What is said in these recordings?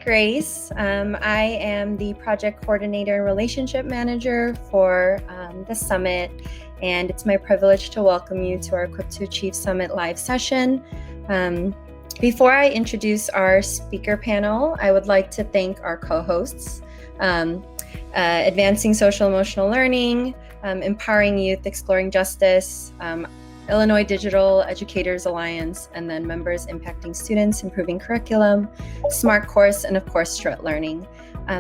Grace. I am the project coordinator and relationship manager for the summit, and it's my privilege to welcome you to our Equipped to Achieve Summit live session. Before I introduce our speaker panel, I would like to thank our co-hosts, Advancing Social Emotional Learning, Empowering Youth, Exploring Justice, Illinois Digital Educators Alliance, and then members impacting students, improving curriculum, Smart Course, and of course, Strut Learning.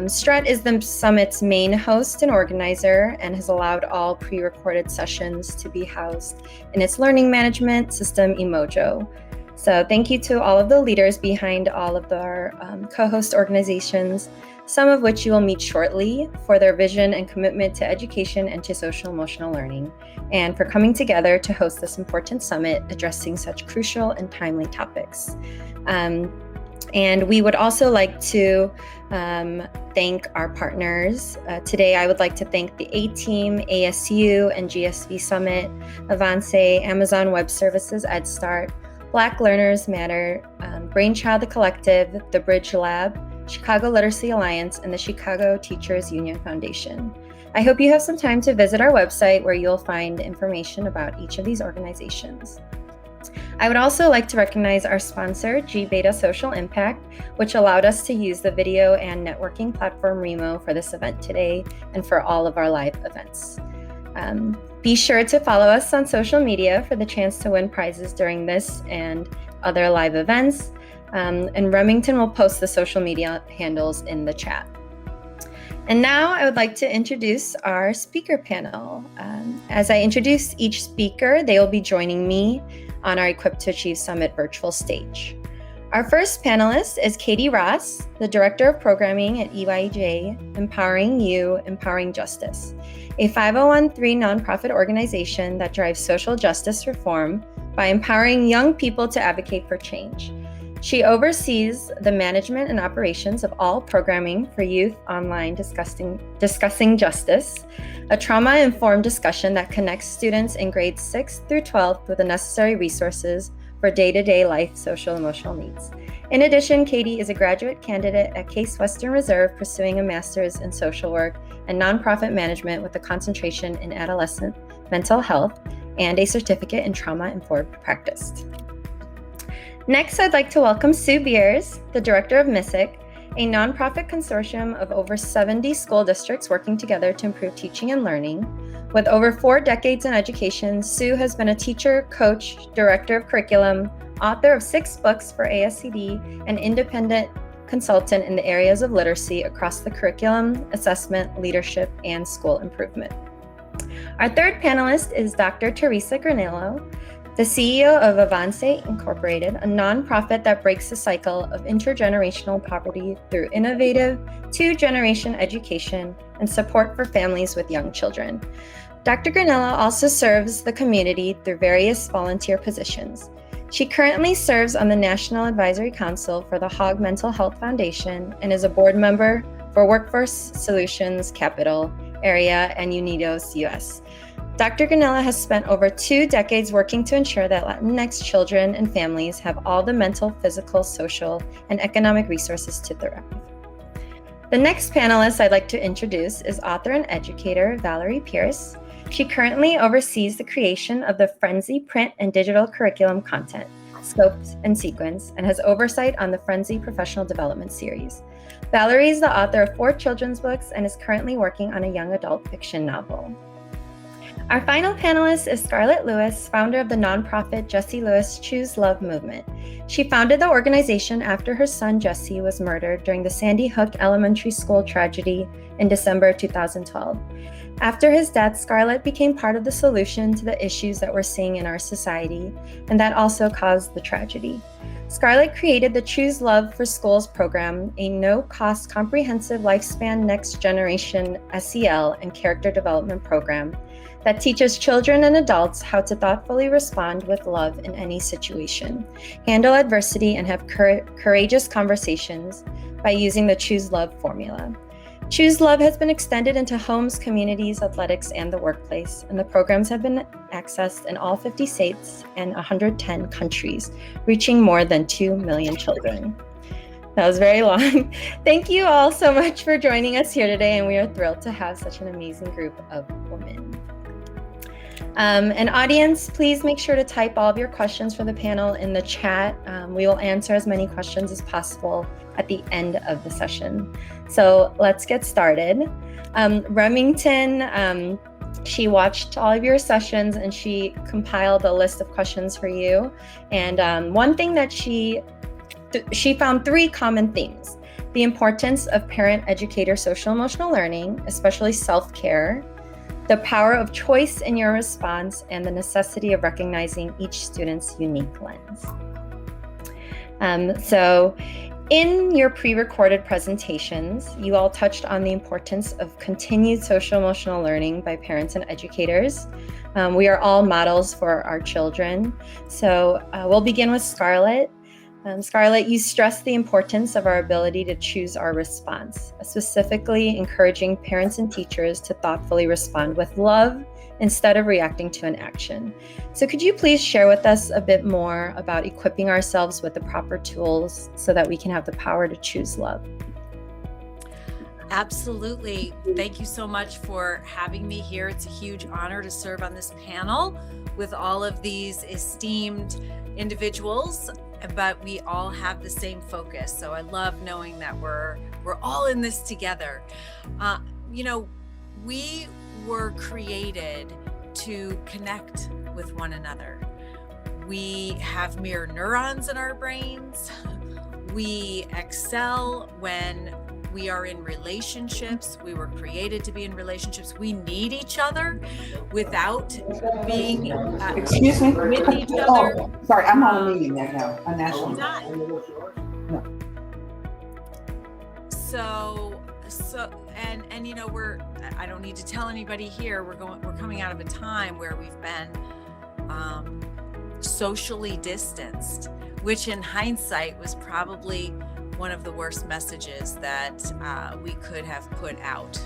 Strut is the summit's main host and organizer and has allowed all pre-recorded sessions to be housed in its learning management system, Emojo. So thank you to all of the leaders behind all of our co-host organizations, some of which you will meet shortly, for their vision and commitment to education and to social emotional learning, and for coming together to host this important summit addressing such crucial and timely topics. And we would also like to thank our partners. Today, I would like to thank the A-Team, ASU, and GSV Summit, Avance, Amazon Web Services, EdStart, Black Learners Matter, Brainchild the Collective, the Bridge Lab, Chicago Literacy Alliance, and the Chicago Teachers Union Foundation. I hope you have some time to visit our website where you'll find information about each of these organizations. I would also like to recognize our sponsor, G-Beta Social Impact, which allowed us to use the video and networking platform Remo for this event today and for all of our live events. Be sure to follow us on social media for the chance to win prizes during this and other live events. And Remington will post the social media handles in the chat. And now I would like to introduce our speaker panel. As I introduce each speaker, they will be joining me on our Equipped to Achieve Summit virtual stage. Our first panelist is Katie Ross, the Director of Programming at YODJ, Empowering You, Empowering Justice, a 501(c)(3) nonprofit organization that drives social justice reform by empowering young people to advocate for change. She oversees the management and operations of all programming for youth online discussing justice, a trauma-informed discussion that connects students in grades 6 through 12 with the necessary resources for day-to-day life social emotional needs. In addition, Katie is a graduate candidate at Case Western Reserve pursuing a master's in social work and nonprofit management with a concentration in adolescent mental health and a certificate in trauma-informed practice. Next, I'd like to welcome Sue Beers, the Director of MISC, a nonprofit consortium of over 70 school districts working together to improve teaching and learning. With over 4 decades in education, Sue has been a teacher, coach, director of curriculum, author of 6 books for ASCD, and independent consultant in the areas of literacy across the curriculum, assessment, leadership, and school improvement. Our third panelist is Dr. Teresa Granillo, the CEO of Avance Incorporated, a nonprofit that breaks the cycle of intergenerational poverty through innovative 2-generation education and support for families with young children. Dr. Granillo also serves the community through various volunteer positions. She currently serves on the National Advisory Council for the Hogg Mental Health Foundation and is a board member for Workforce Solutions Capital Area and Unidos US. Dr. Granillo has spent over 2 decades working to ensure that Latinx children and families have all the mental, physical, social, and economic resources to thrive. The next panelist I'd like to introduce is author and educator Valarie Pearce. She currently oversees the creation of the Frenzy print and digital curriculum content, scopes, and sequence, and has oversight on the Frenzy Professional Development Series. Valarie is the author of 4 children's books and is currently working on a young adult fiction novel. Our final panelist is Scarleet Lewis, founder of the nonprofit Jesse Lewis Choose Love movement. She founded the organization after her son Jesse was murdered during the Sandy Hook Elementary School tragedy in December 2012. After his death, Scarleet became part of the solution to the issues that we're seeing in our society, and that also caused the tragedy. Scarleet created the Choose Love for Schools program, a no-cost comprehensive lifespan next generation SEL and character development program that teaches children and adults how to thoughtfully respond with love in any situation, handle adversity, and have courageous conversations by using the Choose Love formula. Choose Love has been extended into homes, communities, athletics, and the workplace, and the programs have been accessed in all 50 states and 110 countries, reaching more than 2 million children. That was very long. Thank you all so much for joining us here today, and we are thrilled to have such an amazing group of women. And audience, please make sure to type all of your questions for the panel in the chat. We will answer as many questions as possible at the end of the session. So let's get started. Remington, she watched all of your sessions and she compiled a list of questions for you. And one thing that she found 3 common themes: the importance of parent-educator social-emotional learning, especially self-care, the power of choice in your response, and the necessity of recognizing each student's unique lens. So in your pre-recorded presentations, you all touched on the importance of continued social-emotional learning by parents and educators. We are all models for our children. So we'll begin with Scarleet. Scarleet, you stressed the importance of our ability to choose our response, specifically encouraging parents and teachers to thoughtfully respond with love instead of reacting to an action. So could you please share with us a bit more about equipping ourselves with the proper tools so that we can have the power to choose love? Absolutely. Thank you so much for having me here. It's a huge honor to serve on this panel with all of these esteemed individuals, but we all have the same focus. So I love knowing that we're all in this together. You know, we were created to connect with one another. We have mirror neurons in our brains. We excel when we are in relationships. We were created to be in relationships. We need each other without being Excuse me? with each other. Oh, sorry, I'm on a meeting right now, a national. No. So you know, I don't need to tell anybody here, we're coming out of a time where we've been socially distanced, which in hindsight was probably one of the worst messages that we could have put out.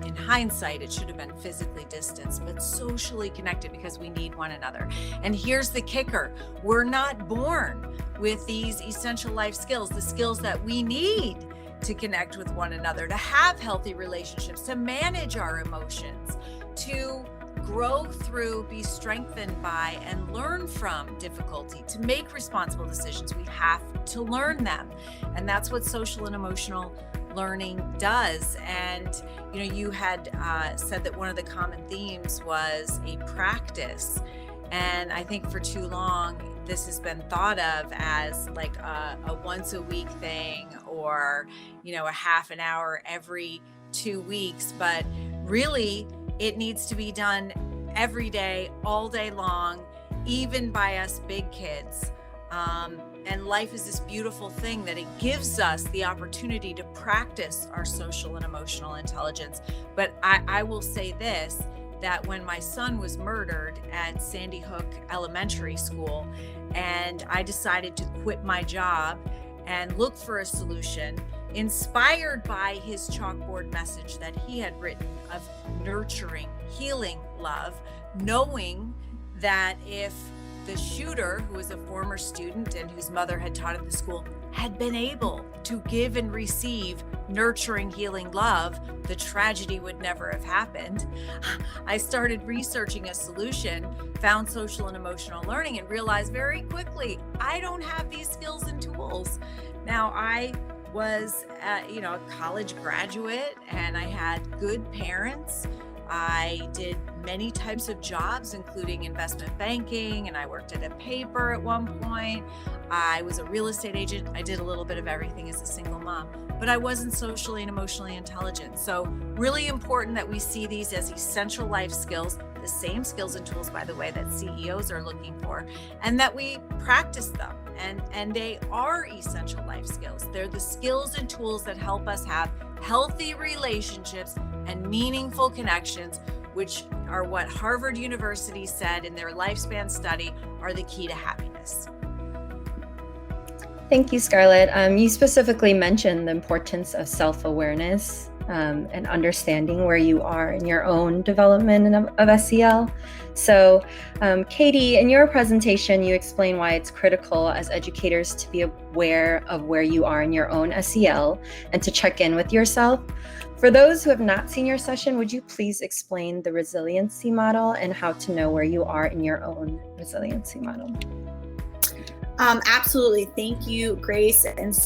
In hindsight, it should have been physically distanced, but socially connected because we need one another. And here's the kicker: we're not born with these essential life skills, the skills that we need to connect with one another, to have healthy relationships, to manage our emotions, to grow through, be strengthened by, and learn from difficulty, to make responsible decisions. We have to learn them. And that's what social and emotional learning does. And, you know, you had said that one of the common themes was a practice. And I think for too long, this has been thought of as like a once a week thing, or, you know, a half an hour every 2 weeks. But really, it needs to be done every day, all day long, even by us big kids. And life is this beautiful thing that it gives us the opportunity to practice our social and emotional intelligence. But I will say this, that when my son was murdered at Sandy Hook Elementary School, and I decided to quit my job and look for a solution, inspired by his chalkboard message that he had written of nurturing, healing love, knowing that if the shooter, who was a former student and whose mother had taught at the school, had been able to give and receive nurturing, healing love, the tragedy would never have happened. I started researching a solution, found social and emotional learning, and realized very quickly, I don't have these skills and tools. Now, I was a college graduate, and I had good parents. I did many types of jobs, including investment banking, and I worked at a paper at one point. I was a real estate agent. I did a little bit of everything as a single mom, but I wasn't socially and emotionally intelligent. So really important that we see these as essential life skills, the same skills and tools, by the way, that CEOs are looking for, and that we practice them. And they are essential life skills. They're the skills and tools that help us have healthy relationships and meaningful connections, which are what Harvard University said in their lifespan study are the key to happiness. Thank you, Scarlett. You specifically mentioned the importance of self-awareness and understanding where you are in your own development of SEL. So, Katie, in your presentation, you explain why it's critical as educators to be aware of where you are in your own SEL and to check in with yourself. For those who have not seen your session, would you please explain the resiliency model and how to know where you are in your own resiliency model? Absolutely. Thank you, Grace, and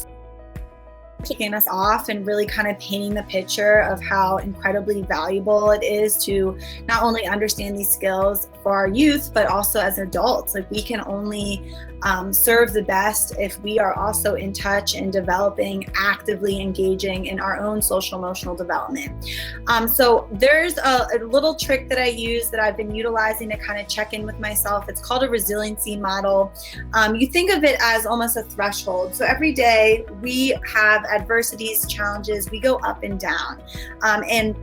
kicking us off and really kind of painting the picture of how incredibly valuable it is to not only understand these skills for our youth, but also as adults. Like, we can only serve the best if we are also in touch and developing, actively engaging in our own social emotional development. So there's a little trick that I use that I've been utilizing to kind of check in with myself. It's called a resiliency model. You think of it as almost a threshold. So every day we have adversities, challenges, we go up and down. And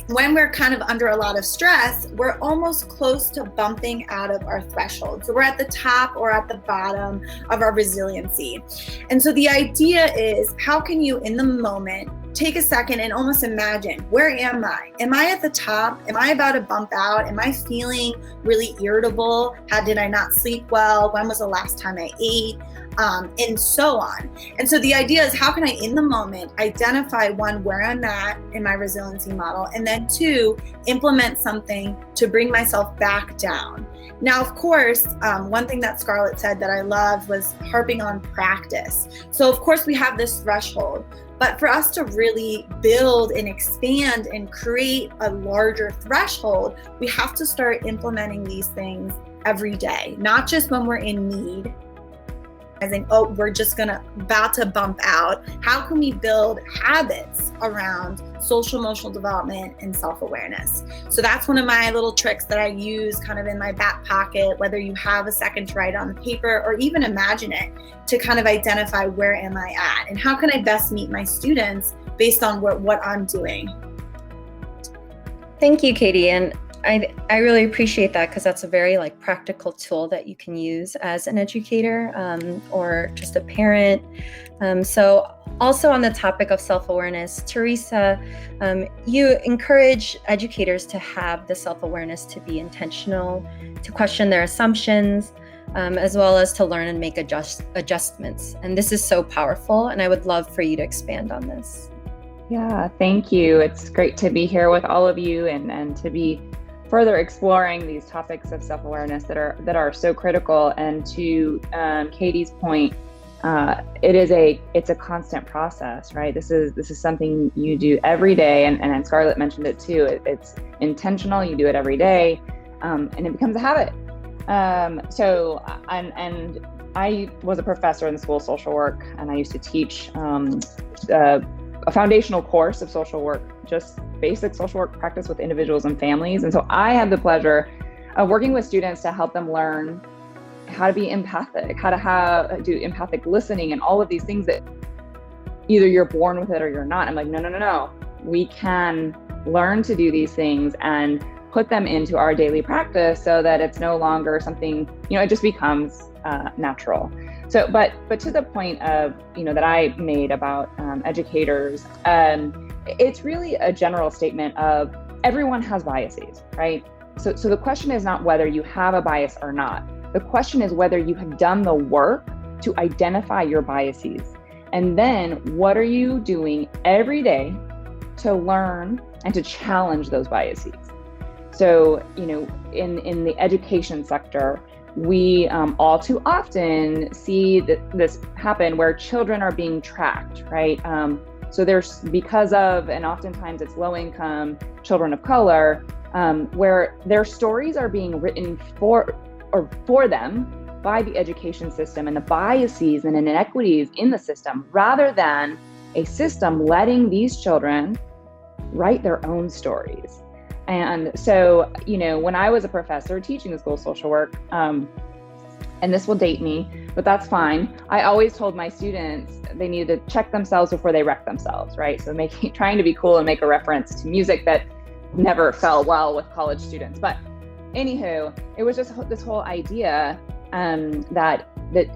when we're kind of under a lot of stress, we're almost close to bumping out of our threshold. So we're at the top or at the bottom of our resiliency. And so the idea is, how can you, in the moment, take a second and almost imagine, where am I? Am I at the top? Am I about to bump out? Am I feeling really irritable? Did I not sleep well? When was the last time I ate? And so on. And so the idea is, how can I, in the moment, identify, one, where I'm at in my resiliency model, and then two, implement something to bring myself back down. Now, of course, one thing that Scarlett said that I loved was harping on practice. So of course we have this threshold, but for us to really build and expand and create a larger threshold, we have to start implementing these things every day, not just when we're in need. Oh, we're just about to bump out. How can we build habits around social emotional development and self-awareness? So that's one of my little tricks that I use kind of in my back pocket, whether you have a second to write on the paper or even imagine it, to kind of identify, where am I at and how can I best meet my students based on what I'm doing. Thank you, Katie. And I really appreciate that, because that's a very practical tool that you can use as an educator or just a parent. So also on the topic of self-awareness, Teresa, you encourage educators to have the self-awareness to be intentional, to question their assumptions, as well as to learn and make adjustments. And this is so powerful, and I would love for you to expand on this. Yeah, thank you. It's great to be here with all of you and to be further exploring these topics of self-awareness that are so critical. And to Katie's point, it's a constant process, right? This is something you do every day, and Scarlett mentioned it too. It's intentional. You do it every day, and it becomes a habit. So I was a professor in the School of Social Work, and I used to teach a foundational course of social work, just basic social work practice with individuals and families. And so I had the pleasure of working with students to help them learn how to be empathic, how to do empathic listening, and all of these things that either you're born with it or you're not. I'm like, no. We can learn to do these things and put them into our daily practice so that it's no longer something, it just becomes natural. So, but to the point of, that I made about educators, it's really a general statement of everyone has biases, right? So the question is not whether you have a bias or not. The question is whether you have done the work to identify your biases. And then what are you doing every day to learn and to challenge those biases? So, in the education sector, we all too often see this happen where children are being tracked, right? So there's, because of, and oftentimes it's low income children of color, where their stories are being written for them by the education system, and the biases and inequities in the system, rather than a system letting these children write their own stories. And so, when I was a professor teaching the School of Social Work, and this will date me, but that's fine, I always told my students they needed to check themselves before they wreck themselves, right? So trying to be cool and make a reference to music that never fell well with college students. But anywho, it was just this whole idea, that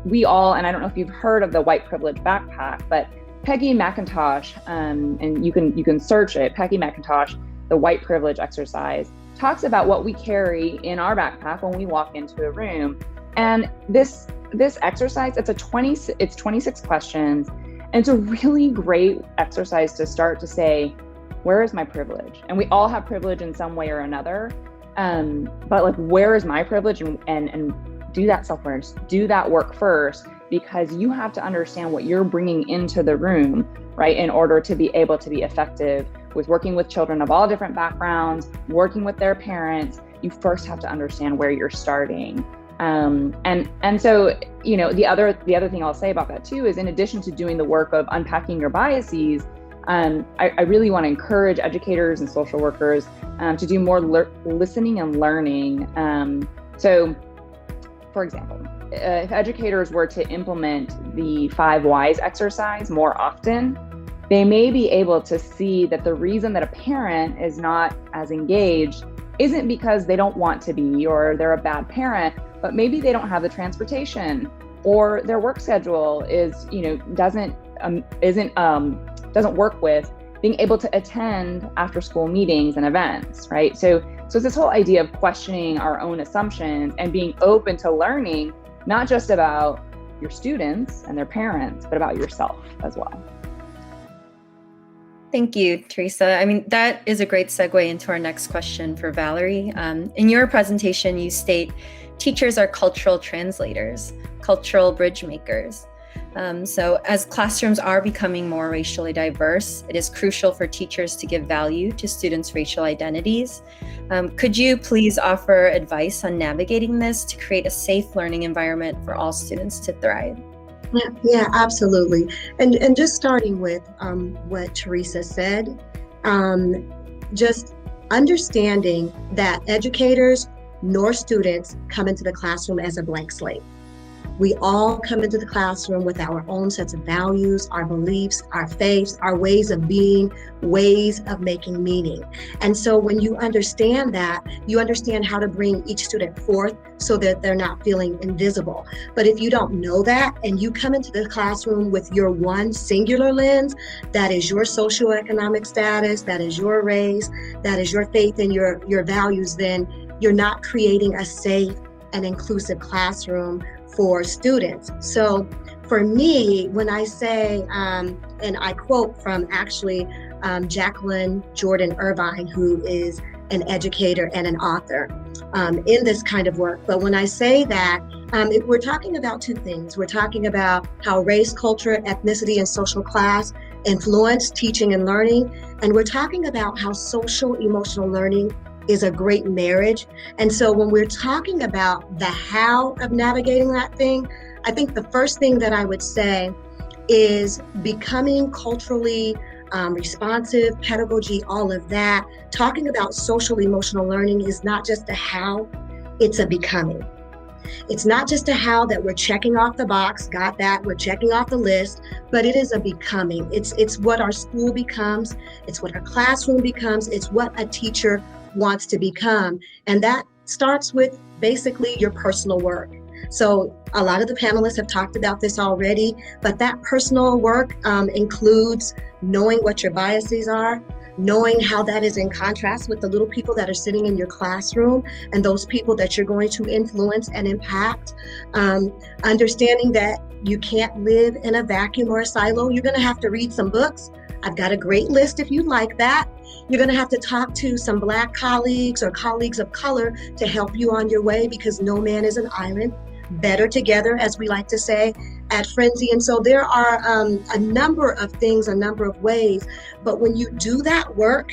we all, and I don't know if you've heard of the white privilege backpack, but Peggy McIntosh, and you can search it, Peggy McIntosh, the white privilege exercise, talks about what we carry in our backpack when we walk into a room. And this exercise, it's 26 questions. And it's a really great exercise to start to say, where is my privilege? And we all have privilege in some way or another. But like, where is my privilege? And do that self-awareness, do that work first, because you have to understand what you're bringing into the room, right? In order to be able to be effective with working with children of all different backgrounds, working with their parents, you first have to understand where you're starting. And so, you know, the other thing I'll say about that too is, in addition to doing the work of unpacking your biases, I really want to encourage educators and social workers to do more listening and learning. So, for example, if educators were to implement the 5 whys exercise more often, they may be able to see that the reason that a parent is not as engaged isn't because they don't want to be or they're a bad parent, but maybe they don't have the transportation, or their work schedule doesn't work with being able to attend after school meetings and events, right? So it's this whole idea of questioning our own assumptions and being open to learning, not just about your students and their parents, but about yourself as well. Thank you, Teresa. I mean, that is a great segue into our next question for Valarie. In your presentation, you state teachers are cultural translators, cultural bridge makers. So as classrooms are becoming more racially diverse, it is crucial for teachers to give value to students' racial identities. Could you please offer advice on navigating this to create a safe learning environment for all students to thrive? Yeah, absolutely. And just starting with what Teresa said, just understanding that educators nor students come into the classroom as a blank slate. We all come into the classroom with our own sets of values, our beliefs, our faiths, our ways of being, ways of making meaning. And so when you understand that, you understand how to bring each student forth so that they're not feeling invisible. But if you don't know that and you come into the classroom with your one singular lens, that is your socioeconomic status, that is your race, that is your faith and your values, then you're not creating a safe and inclusive classroom for students. So for me, when I say, and I quote from actually Jacqueline Jordan Irvine, who is an educator and an author in this kind of work. But when I say that, we're talking about 2 things. We're talking about how race, culture, ethnicity, and social class influence teaching and learning. And we're talking about how social emotional learning is a great marriage. And so when we're talking about the how of navigating that thing, I think the first thing that I would say is becoming culturally responsive, pedagogy, all of that. Talking about social emotional learning is not just a how, it's a becoming. It's not just a how that we're checking off the box, got that, we're checking off the list, but it is a becoming. It's what our school becomes, it's what our classroom becomes, it's what a teacher wants to become. And that starts with basically your personal work. So a lot of the panelists have talked about this already, but that personal work includes knowing what your biases are, knowing how that is in contrast with the little people that are sitting in your classroom and those people that you're going to influence and impact, understanding that you can't live in a vacuum or a silo. You're going to have to read some books. I've got a great list if you'd like that. You're going to have to talk to some Black colleagues or colleagues of color to help you on your way, because no man is an island. Better together, as we like to say at Frenzy. And so there are a number of things, a number of ways. But when you do that work,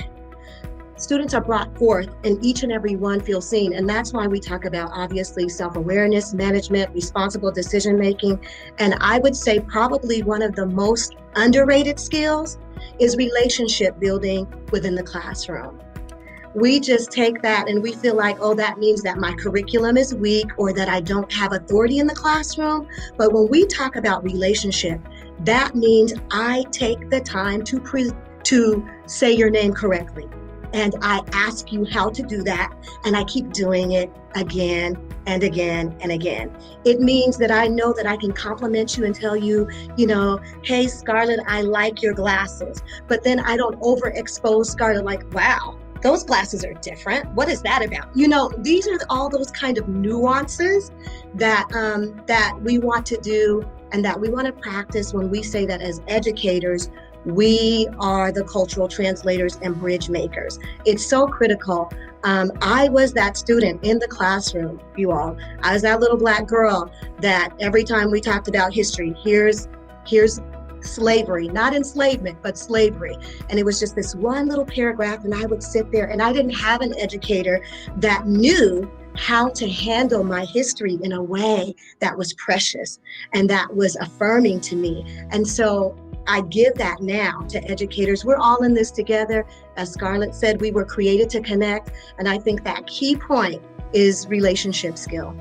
students are brought forth and each and every one feels seen. And that's why we talk about, obviously, self-awareness, management, responsible decision-making. And I would say probably one of the most underrated skills is relationship building within the classroom. We just take that and we feel like, oh, that means that my curriculum is weak or that I don't have authority in the classroom. But when we talk about relationship, that means I take the time to say your name correctly and I ask you how to do that, and I keep doing it again and again and again. It means that I know that I can compliment you and tell you, hey, Scarlett, I like your glasses. But then I don't overexpose Scarlett like, wow, those glasses are different. What is that about? These are all those kind of nuances that we want to do and that we want to practice when we say that as educators, we are the cultural translators and bridge makers. It's so critical. I was that student in the classroom, you all. I was that little Black girl that every time we talked about history, here's slavery, not enslavement, but slavery. And it was just this one little paragraph, and I would sit there, and I didn't have an educator that knew how to handle my history in a way that was precious and that was affirming to me. And so I give that now to educators. We're all in this together. As Scarlett said, we were created to connect. And I think that key point is relationship skill.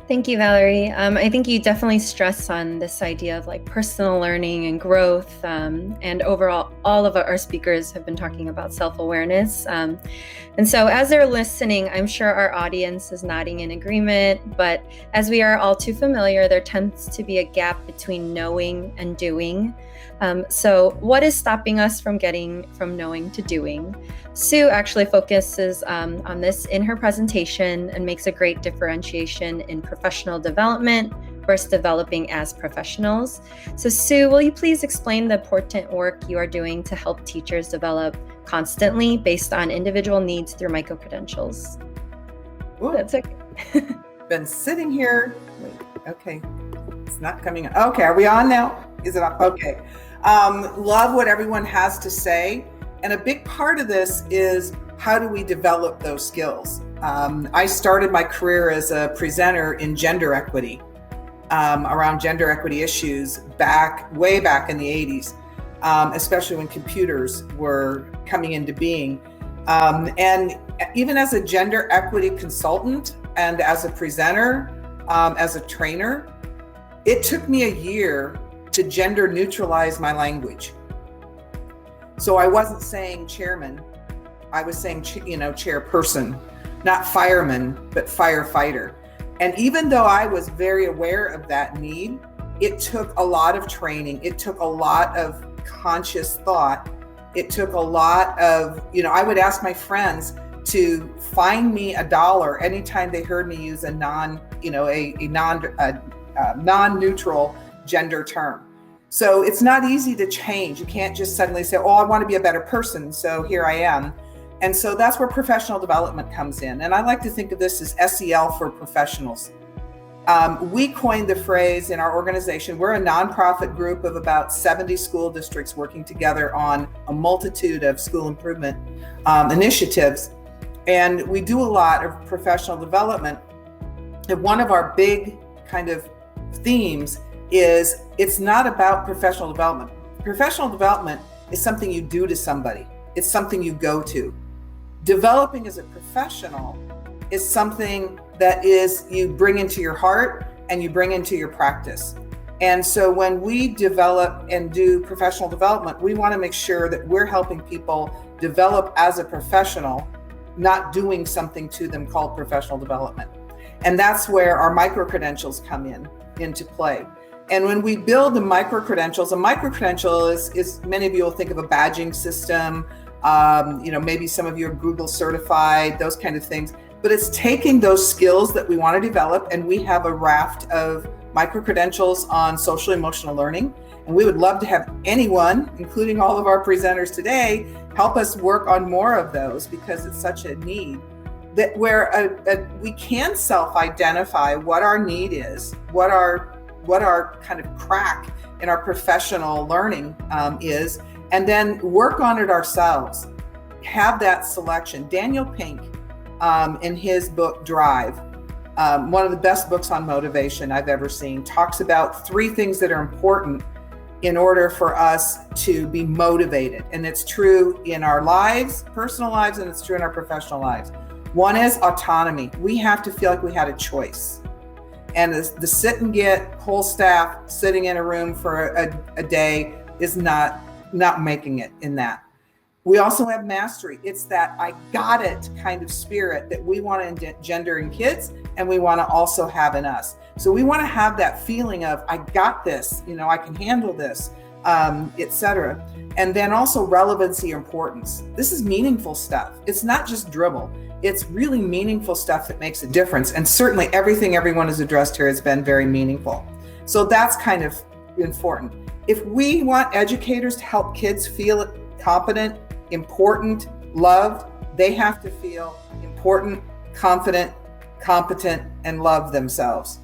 Thank you, Valarie. I think you definitely stress on this idea of like personal learning and growth. And overall, all of our speakers have been talking about self-awareness. And so as they're listening, I'm sure our audience is nodding in agreement, but as we are all too familiar, there tends to be a gap between knowing and doing. So what is stopping us from getting from knowing to doing? Sue actually focuses on this in her presentation and makes a great differentiation in professional development versus developing as professionals. So Sue, will you please explain the important work you are doing to help teachers develop constantly based on individual needs through micro-credentials? Ooh. That's okay. Been sitting here. Wait, okay. It's not coming on. Okay, are we on now? Is it on? Okay. Love what everyone has to say. And a big part of this is how do we develop those skills? I started my career as a presenter in gender equity, around gender equity issues way back in the 80s, especially when computers were coming into being. And even as a gender equity consultant and as a presenter, as a trainer, it took me a year to gender neutralize my language. So I wasn't saying chairman, I was saying, chairperson, not fireman, but firefighter. And even though I was very aware of that need, it took a lot of training. It took a lot of conscious thought. It took a lot of, I would ask my friends to find me $1 anytime they heard me use a non-neutral gender term. So it's not easy to change. You can't just suddenly say, I want to be a better person, so here I am. And so that's where professional development comes in. And I like to think of this as SEL for professionals. We coined the phrase in our organization. We're a nonprofit group of about 70 school districts working together on a multitude of school improvement initiatives. And we do a lot of professional development. And one of our big kind of themes is it's not about professional development. Professional development is something you do to somebody. It's something you go to. Developing as a professional is something that is you bring into your heart and you bring into your practice. And so when we develop and do professional development, we want to make sure that we're helping people develop as a professional, not doing something to them called professional development. And that's where our micro-credentials come into play. And when we build the micro-credentials, a micro-credential is many of you will think of a badging system, maybe some of you are Google certified, those kind of things. But it's taking those skills that we want to develop, and we have a raft of micro-credentials on social emotional learning. And we would love to have anyone, including all of our presenters today, help us work on more of those because it's such a need. That where we can self-identify what our need is, what our kind of crack in our professional learning is, and then work on it ourselves. Have that selection. Daniel Pink, in his book Drive, one of the best books on motivation I've ever seen, talks about 3 things that are important in order for us to be motivated. And it's true in our lives, personal lives, and it's true in our professional lives. One is autonomy. We have to feel like we had a choice. And the sit and get whole staff sitting in a room for a day is not making it in that. We also have mastery. It's that I got it kind of spirit that we want to engender in kids, and we want to also have in us. So we want to have that feeling of, I got this, I can handle this, etc. And then also relevancy or importance. This is meaningful stuff. It's not just dribble. It's really meaningful stuff that makes a difference. And certainly everything everyone has addressed here has been very meaningful. So that's kind of important. If we want educators to help kids feel competent, important, loved, they have to feel important, confident, competent, and love themselves.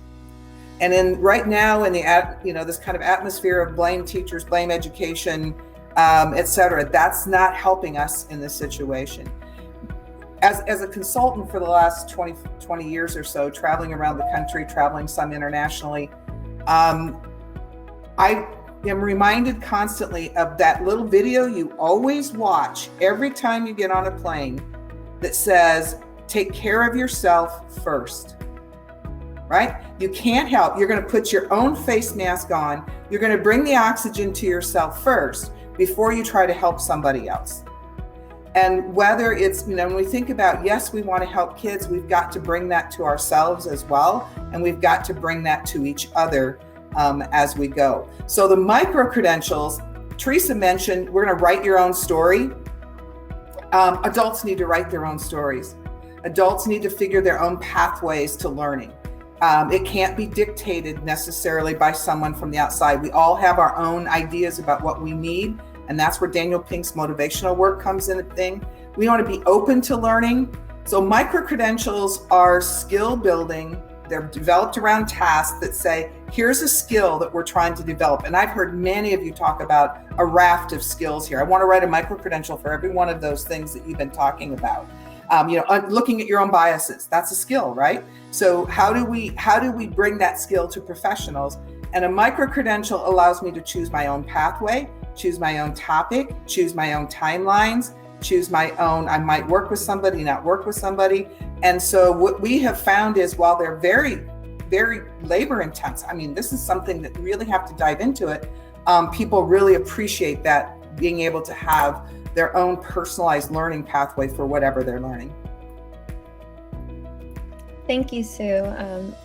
And right now in the this kind of atmosphere of blame teachers, blame education, etc., that's not helping us in this situation. As a consultant for the last 20 years or so, traveling around the country, traveling some internationally, I am reminded constantly of that little video you always watch every time you get on a plane that says, take care of yourself first, right? You can't help. You're going to put your own face mask on. You're going to bring the oxygen to yourself first before you try to help somebody else. And whether it's, when we think about, yes, we want to help kids, we've got to bring that to ourselves as well. And we've got to bring that to each other as we go. So the micro-credentials, Teresa mentioned, we're going to write your own story. Adults need to write their own stories. Adults need to figure their own pathways to learning. It can't be dictated necessarily by someone from the outside. We all have our own ideas about what we need. And that's where Daniel Pink's motivational work comes in a thing. We want to be open to learning. So micro-credentials are skill building. They're developed around tasks that say, here's a skill that we're trying to develop. And I've heard many of you talk about a raft of skills here. I want to write a micro-credential for every one of those things that you've been talking about. Looking at your own biases, that's a skill, right? So how do we bring that skill to professionals? And a micro-credential allows me to choose my own pathway, choose my own topic, choose my own timelines, choose my own, I might work with somebody, not work with somebody. And so what we have found is, while they're very, very labor intense, this is something that you really have to dive into it. People really appreciate that, being able to have their own personalized learning pathway for whatever they're learning. Thank you, Sue.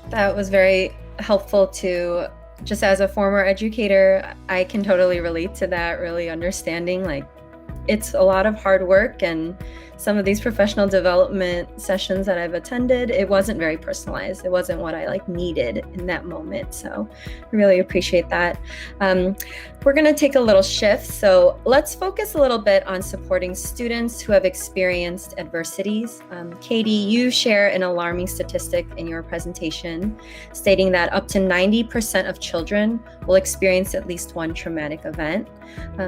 That was very helpful too. Just as a former educator, I can totally relate to that, really understanding it's a lot of hard work, and some of these professional development sessions that I've attended, it wasn't very personalized. It wasn't what I needed in that moment. So I really appreciate that. We're going to take a little shift. So let's focus a little bit on supporting students who have experienced adversities. Katie, you share an alarming statistic in your presentation stating that up to 90% of children will experience at least one traumatic event.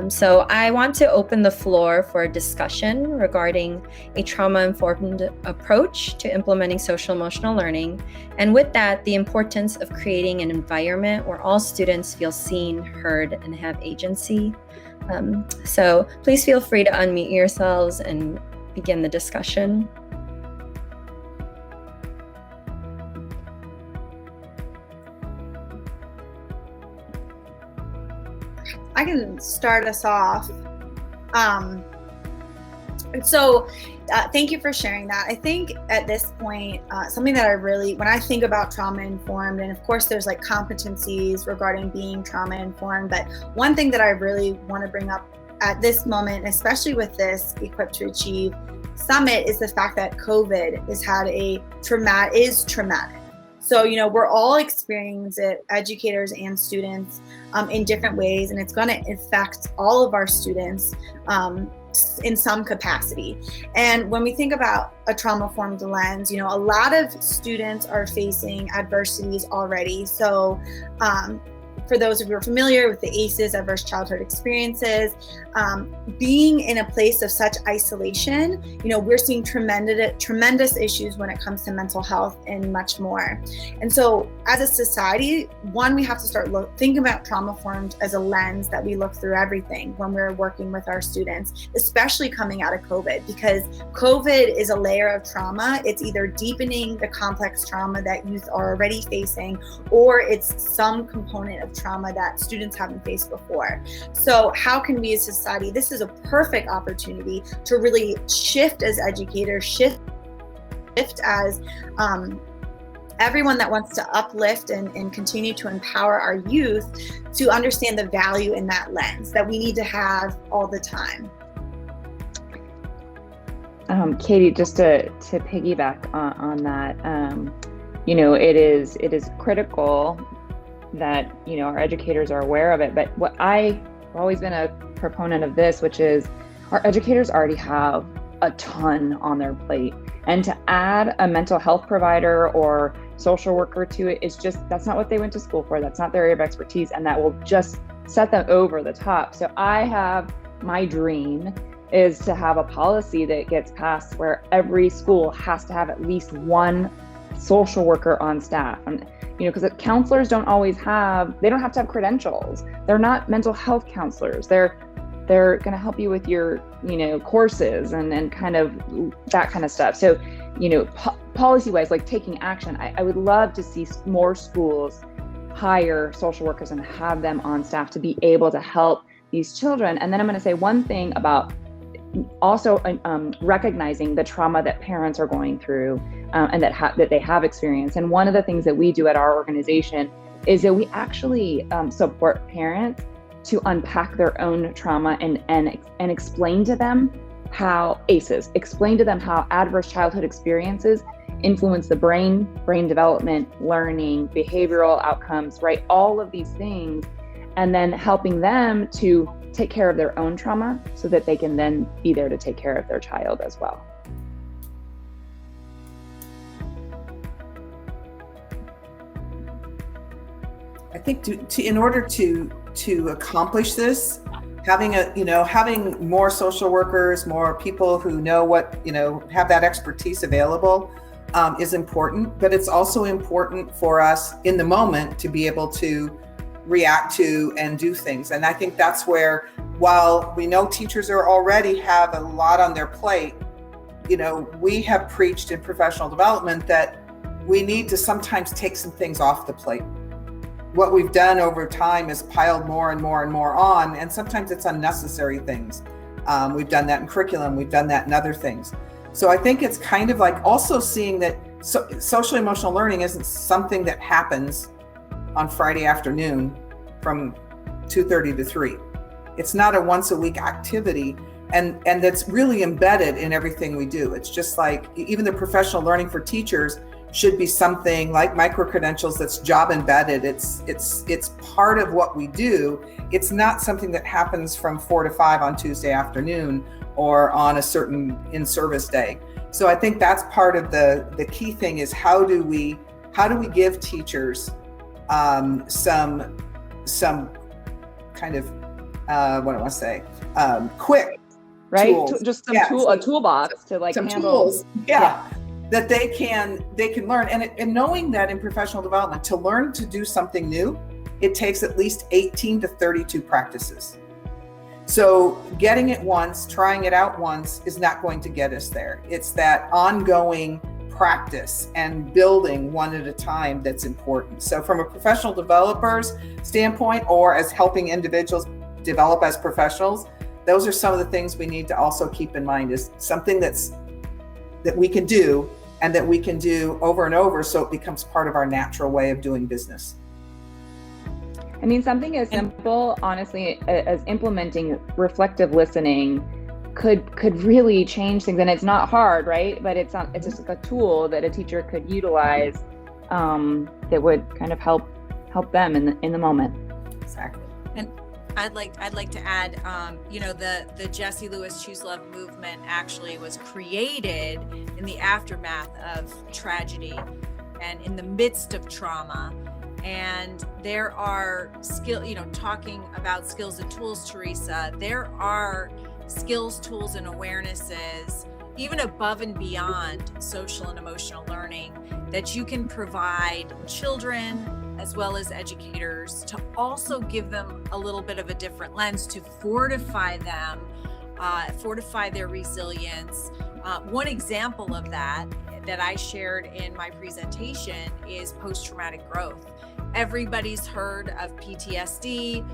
So I want to open the floor for a discussion regarding a trauma-informed approach to implementing social-emotional learning. And with that, the importance of creating an environment where all students feel seen, heard, and have agency. So please feel free to unmute yourselves and begin the discussion. I can start us off. Thank you for sharing that. I think at this point, something that when I think about trauma-informed, and of course there's competencies regarding being trauma-informed, but one thing that I really want to bring up at this moment, especially with this Equipped to Achieve Summit, is the fact that COVID is traumatic. So, we're all experiencing it, educators and students, in different ways, and it's going to affect all of our students in some capacity. And when we think about a trauma-informed lens, a lot of students are facing adversities already. So, for those of you who are familiar with the ACEs, Adverse Childhood Experiences, being in a place of such isolation, we're seeing tremendous issues when it comes to mental health and much more. And so as a society, we have to start thinking about trauma-informed as a lens that we look through everything when we're working with our students, especially coming out of COVID, because COVID is a layer of trauma. It's either deepening the complex trauma that youth are already facing, or it's some component of of trauma that students haven't faced before. So how can we as society, this is a perfect opportunity to really shift as educators, shift as everyone that wants to uplift and continue to empower our youth to understand the value in that lens that we need to have all the time. Katie, just to piggyback on that, it is critical that, our educators are aware of it. But what I've always been a proponent of this, which is our educators already have a ton on their plate. And to add a mental health provider or social worker to it is just, that's not what they went to school for. That's not their area of expertise. And that will just set them over the top. So my dream is to have a policy that gets passed where every school has to have at least one social worker on staff. And, because counselors don't have to have credentials. They're not mental health counselors. They're going to help you with your, courses and kind of that kind of stuff. So, policy wise, like taking action, I would love to see more schools hire social workers and have them on staff to be able to help these children. And then I'm going to say one thing about also recognizing the trauma that parents are going through and that they have experienced. And one of the things that we do at our organization is that we actually support parents to unpack their own trauma and explain to them how explain to them how adverse childhood experiences influence the brain development, learning, behavioral outcomes, right? All of these things, and then helping them to take care of their own trauma so that they can then be there to take care of their child as well. I think in order to accomplish this, having more social workers, more people who know what, have that expertise available is important, but it's also important for us in the moment to be able to react to and do things. And I think that's where, while we know teachers already have a lot on their plate, we have preached in professional development that we need to sometimes take some things off the plate. What we've done over time is piled more and more and more on, and sometimes it's unnecessary things. We've done that in curriculum, we've done that in other things. So I think it's kind of like also seeing that social emotional learning isn't something that happens on Friday afternoon from 2:30 to 3. It's not a once a week activity, and that's really embedded in everything we do. It's just like even the professional learning for teachers should be something like micro-credentials that's job embedded. It's part of what we do. It's not something that happens from 4 to 5 on Tuesday afternoon or on a certain in-service day. So I think that's part of the key thing is how do we give teachers some kind of quick right tools. Just some a toolbox to like some handle tools that they can learn. And knowing that in professional development, to learn to do something new, it takes at least 18 to 32 practices. So getting it once, trying it out once is not going to get us there. It's that ongoing practice and building one at a time that's important. So from a professional developer's standpoint, or as helping individuals develop as professionals, those are some of the things we need to also keep in mind, is something that we can do and that we can do over and over, so it becomes part of our natural way of doing business. I mean, something as simple, honestly, as implementing reflective listening could really change things. And it's not hard, right? But it's just like a tool that a teacher could utilize that would kind of help them in the moment. Exactly. And I'd like to add, the Jessie Lewis Choose Love movement actually was created in the aftermath of tragedy and in the midst of trauma. And there are talking about skills and tools, Teresa, there are skills, tools, and awarenesses, even above and beyond social and emotional learning, that you can provide children as well as educators to also give them a little bit of a different lens to fortify them, fortify their resilience. One example of that I shared in my presentation is post-traumatic growth. everybody's heard of PTSD,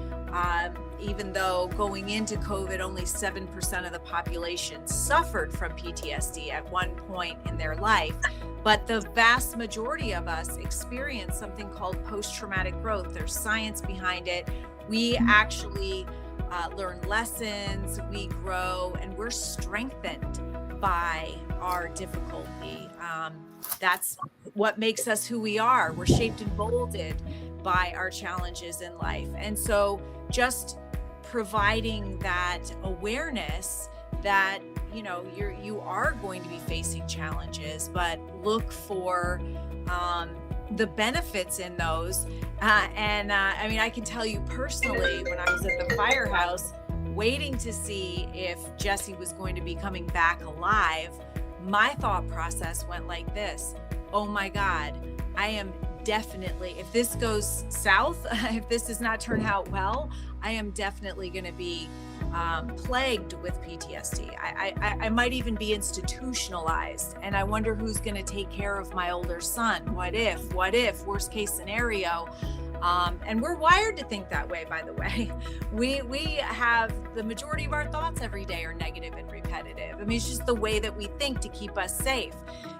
even though going into COVID, only 7% of the population suffered from PTSD at one point in their life. But the vast majority of us experience something called post-traumatic growth. There's science behind it. We actually learn lessons, we grow, and we're strengthened by our difficulty. That's what makes us who we are. We're shaped and molded by our challenges in life. And so just providing that awareness that, you know, you are going to be facing challenges, but look for the benefits in those. I mean, I can tell you personally, when I was at the firehouse, waiting to see if Jesse was going to be coming back alive, my thought process went like this: oh my God, I am definitely, if this goes south, if this does not turn out well, I am definitely going to be plagued with PTSD. I might even be institutionalized, and I wonder who's going to take care of my older son. What if, worst case scenario. And we're wired to think that way, by the way. We have, the majority of our thoughts every day are negative and repetitive. I mean, it's just the way that we think to keep us safe.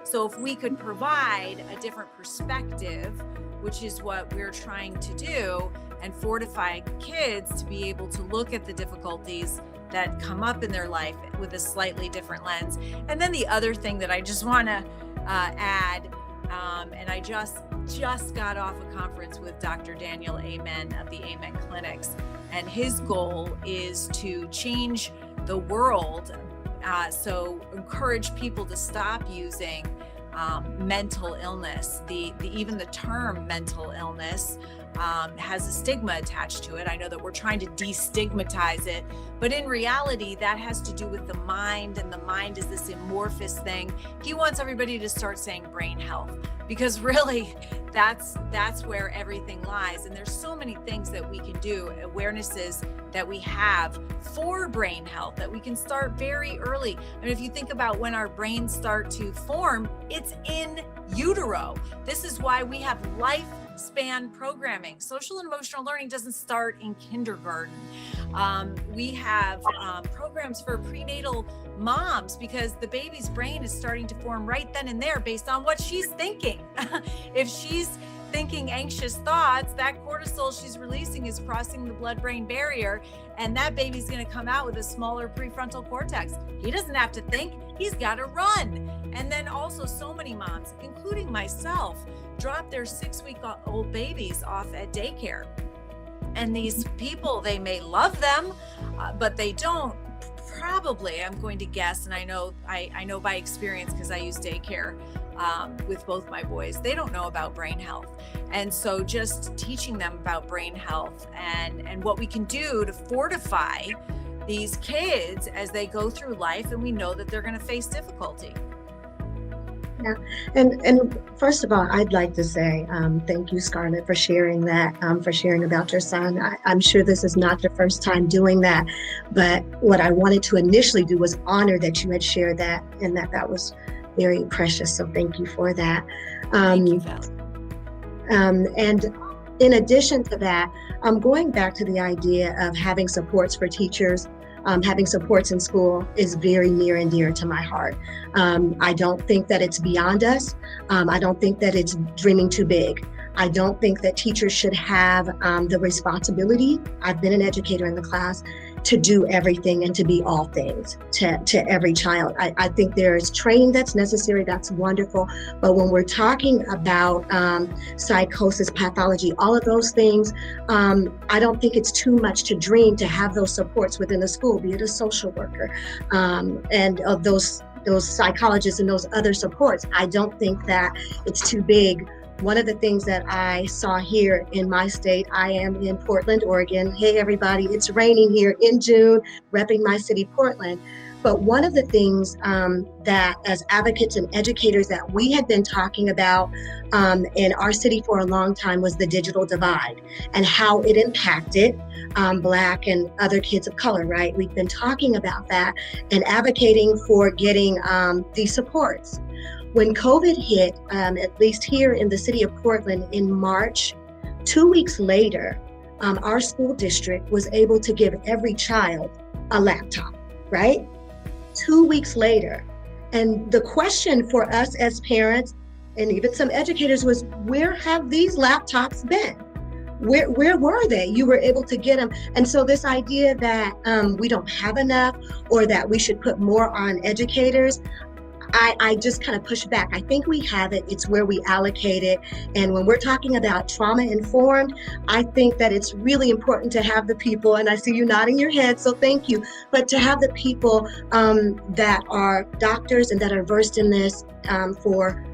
So if we could provide a different perspective, which is what we're trying to do, and fortify kids to be able to look at the difficulties that come up in their life with a slightly different lens. And then the other thing that I just want to add, and I just got off a conference with Dr. Daniel Amen of the Amen Clinics, and his goal is to change the world. So encourage people to stop using mental illness. Even the term mental illness has a stigma attached to it. I know that we're trying to destigmatize it, but in reality, that has to do with the mind, and the mind is this amorphous thing. He wants everybody to start saying brain health, because really that's where everything lies. And there's so many things that we can do, awarenesses that we have for brain health that we can start very early. I mean, if you think about when our brains start to form, it's in utero. This is why we have lifespan programming. Social and emotional learning doesn't start in kindergarten. We have programs for prenatal moms, because the baby's brain is starting to form right then and there based on what she's thinking. If she's thinking anxious thoughts, that cortisol she's releasing is crossing the blood-brain barrier, and that baby's going to come out with a smaller prefrontal cortex. He doesn't have to think, he's got to run. And then also, so many moms, including myself, drop their 6-week-old babies off at daycare. And these people, they may love them, but they don't. Probably, I'm going to guess, and I know by experience, because I use daycare with both my boys, they don't know about brain health. And so just teaching them about brain health and what we can do to fortify these kids as they go through life, and we know that they're going to face difficulty. Yeah, and first of all, I'd like to say thank you, Scarleet, for sharing that, for sharing about your son. I'm sure this is not the first time doing that, but what I wanted to initially do was honor that you had shared that, and that was very precious. So thank you for that. Thank you, Val. And in addition to that, I'm going back to the idea of having supports for teachers. Having supports in school is very near and dear to my heart. I don't think that it's beyond us. I don't think that it's dreaming too big. I don't think that teachers should have the responsibility. I've been an educator in the class, to do everything and to be all things to every child. I think there's training that's necessary, that's wonderful. But when we're talking about psychosis, pathology, all of those things, I don't think it's too much to dream to have those supports within the school, be it a social worker, and of those psychologists and those other supports. I don't think that it's too big. One of the things that I saw here in my state, I am in Portland, Oregon. Hey, everybody, it's raining here in June, repping my city, Portland. But one of the things that as advocates and educators that we had been talking about in our city for a long time was the digital divide and how it impacted Black and other kids of color, right? We've been talking about that and advocating for getting these supports. When COVID hit, at least here in the city of Portland in March, 2 weeks later, our school district was able to give every child a laptop, right? 2 weeks later. And the question for us as parents and even some educators was, where have these laptops been? Where were they? You were able to get them. And so this idea that we don't have enough or that we should put more on educators, I just kind of push back. I think we have it. It's where we allocate it. And when we're talking about trauma informed, I think that it's really important to have the people, and I see you nodding your head, so thank you, but to have the people that are doctors and that are versed in this for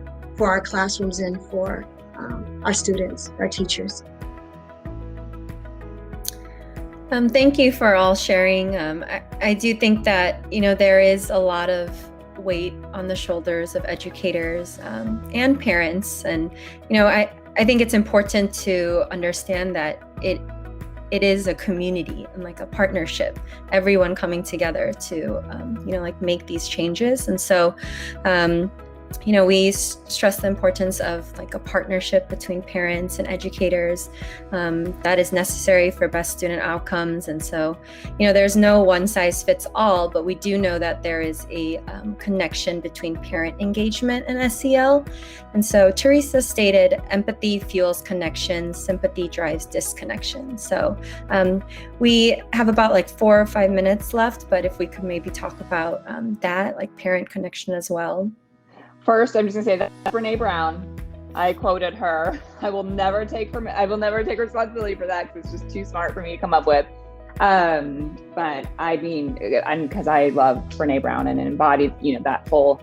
our classrooms and for our students, our teachers. Thank you for all sharing. I do think that, there is a lot of weight on the shoulders of educators and parents. And, I think it's important to understand that it is a community and like a partnership, everyone coming together to, make these changes. And so, we stress the importance of like a partnership between parents and educators that is necessary for best student outcomes. And so, there's no one size fits all, but we do know that there is a connection between parent engagement and SEL. And so Teresa stated, empathy fuels connection, sympathy drives disconnection. So we have about like 4 or 5 minutes left, but if we could maybe talk about that, like parent connection as well. First, I'm just gonna say that Brene Brown, I quoted her. I will never take responsibility for that because it's just too smart for me to come up with. But I mean, because I love Brene Brown and embodied, that whole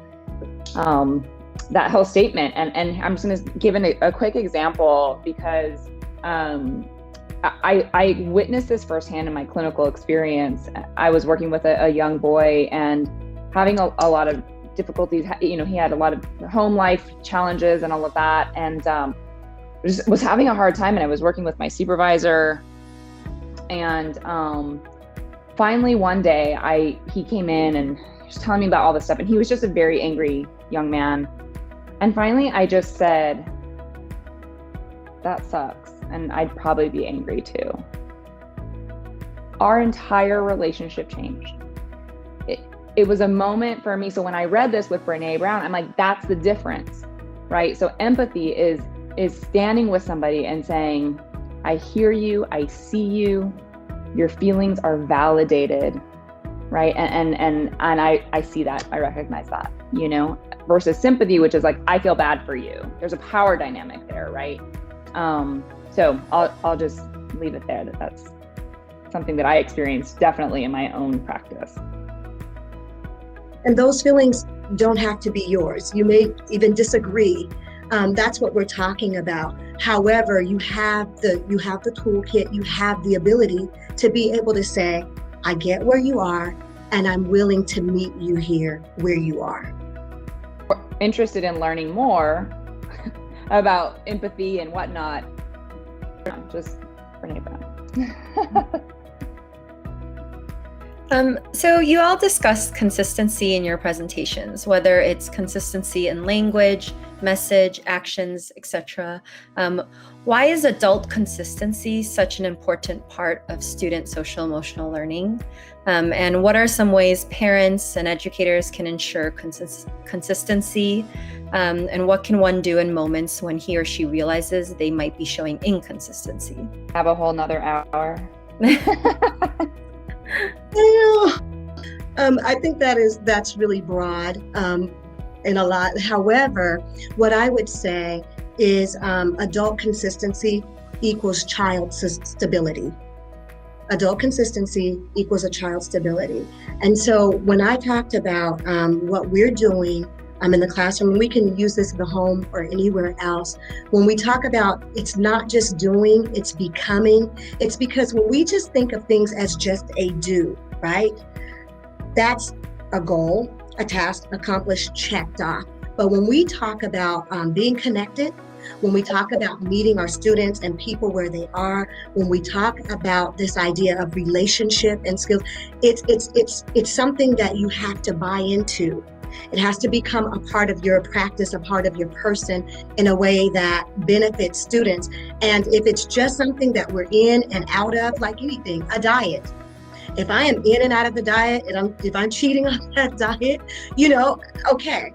statement. And I'm just gonna give a quick example because I witnessed this firsthand in my clinical experience. I was working with a young boy and having a lot of difficulties. He had a lot of home life challenges and all of that, and was having a hard time. And I was working with my supervisor, and finally one day he came in and he was telling me about all this stuff, and he was just a very angry young man. And finally I just said, that sucks, and I'd probably be angry too. Our entire relationship changed. It was a moment for me. So when I read this with Brene Brown, I'm like, that's the difference, right? So empathy is standing with somebody and saying, I hear you, I see you, your feelings are validated, right? And I see that, I recognize that, versus sympathy, which is like, I feel bad for you. There's a power dynamic there, right? So I'll just leave it there. That's something that I experienced definitely in my own practice. And those feelings don't have to be yours. You may even disagree. That's what we're talking about. However, you have the toolkit, you have the ability to be able to say, I get where you are, and I'm willing to meet you here where you are. Interested in learning more about empathy and whatnot, just Brene Brown. So you all discussed consistency in your presentations, whether it's consistency in language, message, actions, etc. Why is adult consistency such an important part of student social emotional learning? And what are some ways parents and educators can ensure consistency? And what can one do in moments when he or she realizes they might be showing inconsistency? Have a whole nother hour. I think that's really broad and a lot. However, what I would say is adult consistency equals child stability. Adult consistency equals a child's stability. And so when I talked about what we're doing in the classroom, we can use this in the home or anywhere else. When we talk about it's not just doing, it's becoming, it's because when we just think of things as just a do, right? That's a goal, a task accomplished, checked off. But when we talk about being connected, when we talk about meeting our students and people where they are, when we talk about this idea of relationship and skills, it's something that you have to buy into. It has to become a part of your practice, a part of your person in a way that benefits students. And if it's just something that we're in and out of, like anything, a diet. If I am in and out of the diet, and if I'm cheating on that diet, okay,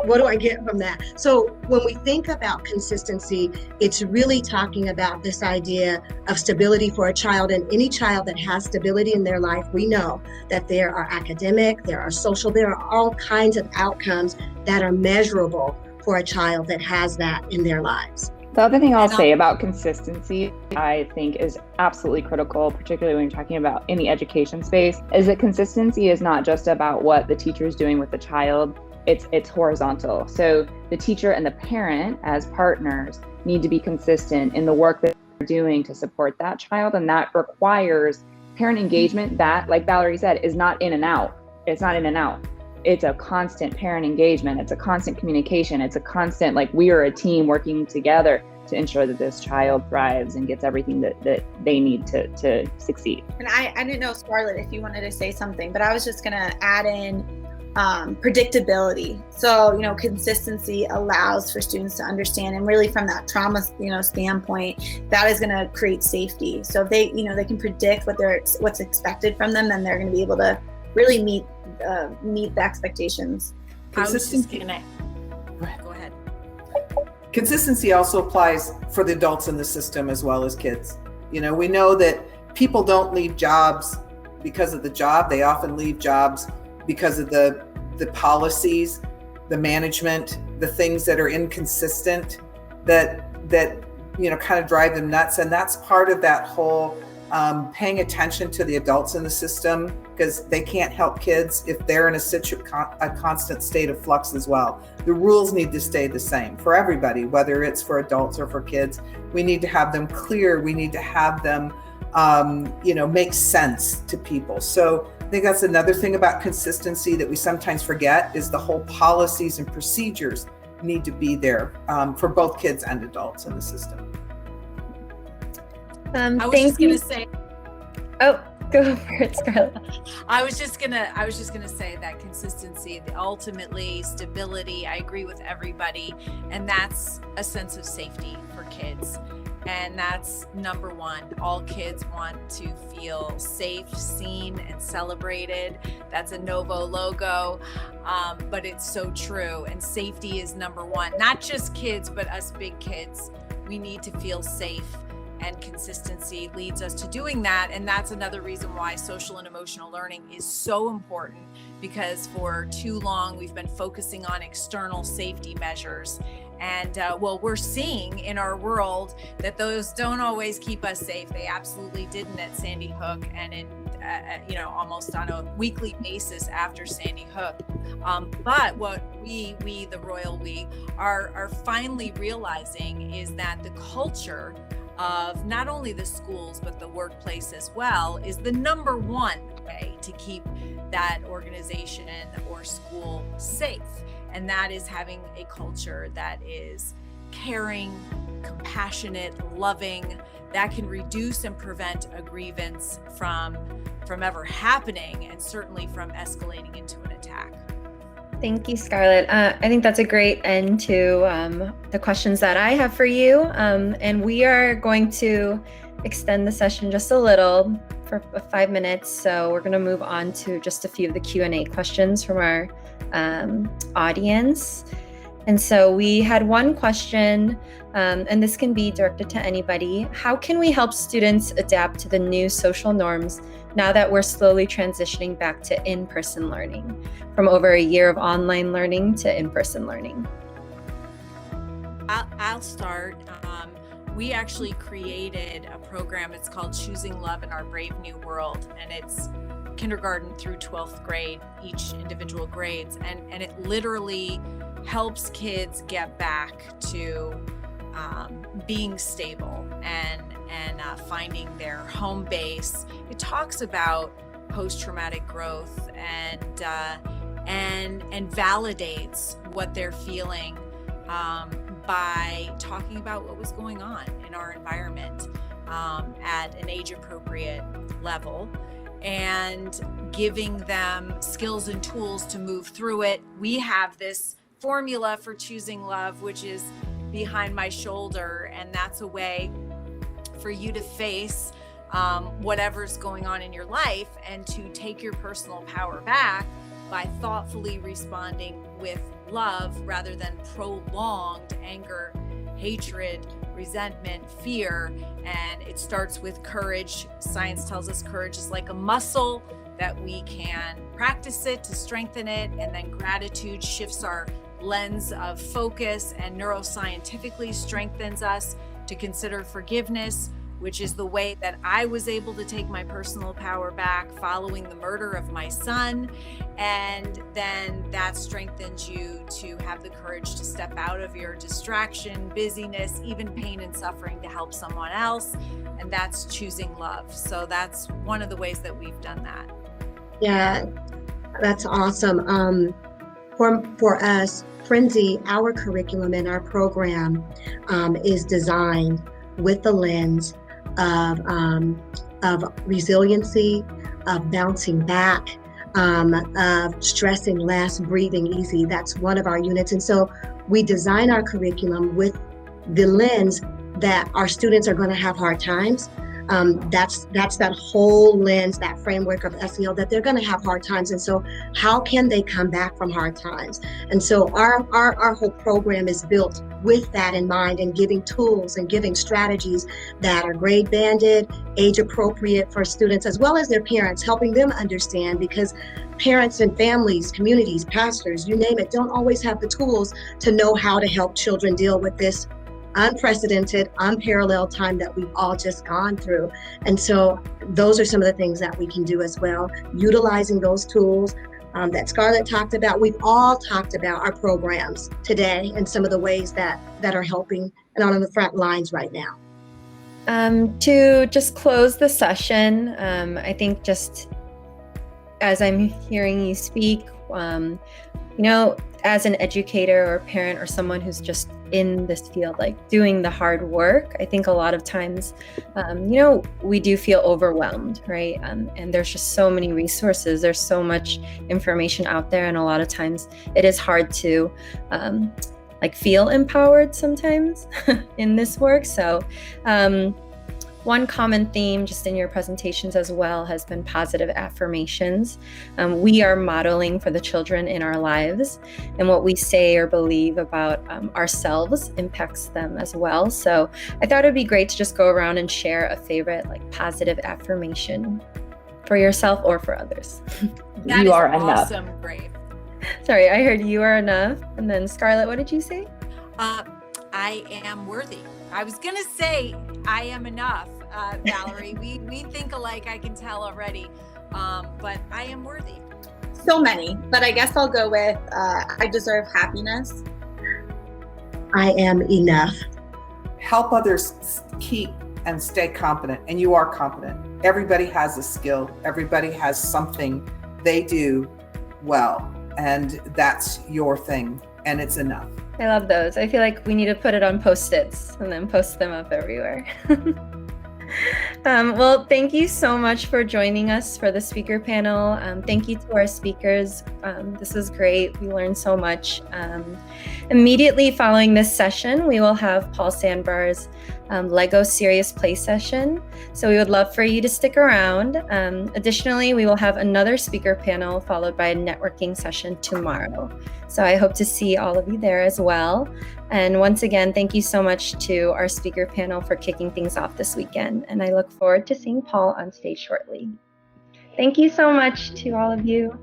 what do I get from that? So when we think about consistency, it's really talking about this idea of stability for a child. And any child that has stability in their life, we know that there are academic, there are social, there are all kinds of outcomes that are measurable for a child that has that in their lives. The other thing I'll say about consistency, I think is absolutely critical, particularly when you're talking about in the education space, is that consistency is not just about what the teacher is doing with the child. It's horizontal. So the teacher and the parent as partners need to be consistent in the work that they're doing to support that child. And that requires parent engagement that, like Valarie said, is not in and out. It's not in and out. It's a constant parent engagement. It's a constant communication. It's a constant, like, we are a team working together to ensure that this child thrives and gets everything that they need to succeed. And I didn't know, Scarleet, if you wanted to say something, but I was just going to add in predictability. So, consistency allows for students to understand, and really from that trauma, standpoint, that is going to create safety. So if they can predict what's expected from them, then they're going to be able to really meet the expectations. Consistency. Go ahead. Consistency also applies for the adults in the system as well as kids. We know that people don't leave jobs because of the job. They often leave jobs because of the policies, the management, the things that are inconsistent that kind of drive them nuts. And that's part of that whole paying attention to the adults in the system, because they can't help kids if they're in a constant state of flux as well. The rules need to stay the same for everybody, whether it's for adults or for kids. We need to have them clear. We need to have them make sense to people. So I think that's another thing about consistency that we sometimes forget, is the whole policies and procedures need to be there for both kids and adults in the system. I was just gonna say. Oh, go for it, Scarleet. I was just gonna say that consistency, ultimately stability. I agree with everybody, and that's a sense of safety for kids. And that's number one. All kids want to feel safe, seen, and celebrated. That's a Novo logo, but it's so true. And safety is number one. Not just kids, but us big kids. We need to feel safe, and consistency leads us to doing that. And that's another reason why social and emotional learning is so important, because for too long we've been focusing on external safety measures. And we're seeing in our world that those don't always keep us safe. They absolutely didn't at Sandy Hook, and in almost on a weekly basis after Sandy Hook. But what we the royal we are finally realizing is that the culture of not only the schools but the workplace as well is the number one way to keep that organization or school safe. And that is having a culture that is caring, compassionate, loving, that can reduce and prevent a grievance from ever happening, and certainly from escalating into an attack. Thank you, Scarleet. I think that's a great end to the questions that I have for you. And we are going to extend the session just a little for 5 minutes. So we're going to move on to just a few of the Q&A questions from our audience. And so we had one question, and this can be directed to anybody. How can we help students adapt to the new social norms now that we're slowly transitioning back to in-person learning, from over a year of online learning to in-person learning? I'll start. We actually created a program. It's called Choosing Love in Our Brave New World, and it's kindergarten through 12th grade, each individual grades, and it literally helps kids get back to being stable and finding their home base. It talks about post-traumatic growth and validates what they're feeling by talking about what was going on in our environment at an age-appropriate level. And giving them skills and tools to move through it. We have this formula for choosing love, which is behind my shoulder, and that's a way for you to face whatever's going on in your life and to take your personal power back by thoughtfully responding with love rather than prolonged anger, hatred, resentment, fear. And it starts with courage. Science tells us courage is like a muscle, that we can practice it to strengthen it. And then gratitude shifts our lens of focus and neuroscientifically strengthens us to consider forgiveness, which is the way that I was able to take my personal power back following the murder of my son. And then that strengthens you to have the courage to step out of your distraction, busyness, even pain and suffering to help someone else. And that's choosing love. So that's one of the ways that we've done that. Yeah, that's awesome. For us, Frenzy, our curriculum and our program is designed with the lens of resiliency, of bouncing back, of stressing less, breathing easy. That's one of our units. And so we design our curriculum with the lens that our students are going to have hard times. That's that whole lens, that framework of SEL, that they're going to have hard times. And so how can they come back from hard times? And so our whole program is built with that in mind, and giving tools and giving strategies that are grade banded, age appropriate for students, as well as their parents, helping them understand, because parents and families, communities, pastors, you name it, don't always have the tools to know how to help children deal with this unprecedented, unparalleled time that we've all just gone through. And so those are some of the things that we can do as well, utilizing those tools that Scarleet talked about. We've all talked about our programs today and some of the ways that are helping and on the front lines right now. To just close the session, I think just as I'm hearing you speak, as an educator or parent or someone who's just in this field, like doing the hard work, I think a lot of times, we do feel overwhelmed, right? And there's just so many resources. There's so much information out there. And a lot of times it is hard to feel empowered sometimes in this work. So one common theme just in your presentations as well has been positive affirmations. We are modeling for the children in our lives, and what we say or believe about ourselves impacts them as well. So I thought it'd be great to just go around and share a favorite positive affirmation for yourself or for others. That you is are awesome. enough. Great. Sorry, I heard you are enough. And then Scarleet, what did you say? I am worthy. I was going to say I am enough, Valarie. we think alike, I can tell already, but I am worthy. So many, but I guess I'll go with I deserve happiness. I am enough. Help others keep and stay competent, and you are competent. Everybody has a skill. Everybody has something they do well, and that's your thing, and it's enough. I love those. I feel like we need to put it on Post-its and then post them up everywhere. Well, thank you so much for joining us for the speaker panel. Thank you to our speakers. This was great. We learned so much. Immediately following this session, we will have Paul Sandbar's Lego Serious Play session. So we would love for you to stick around. Additionally, we will have another speaker panel followed by a networking session tomorrow. So I hope to see all of you there as well. And once again, thank you so much to our speaker panel for kicking things off this weekend. And I look forward to seeing Paul on stage shortly. Thank you so much to all of you.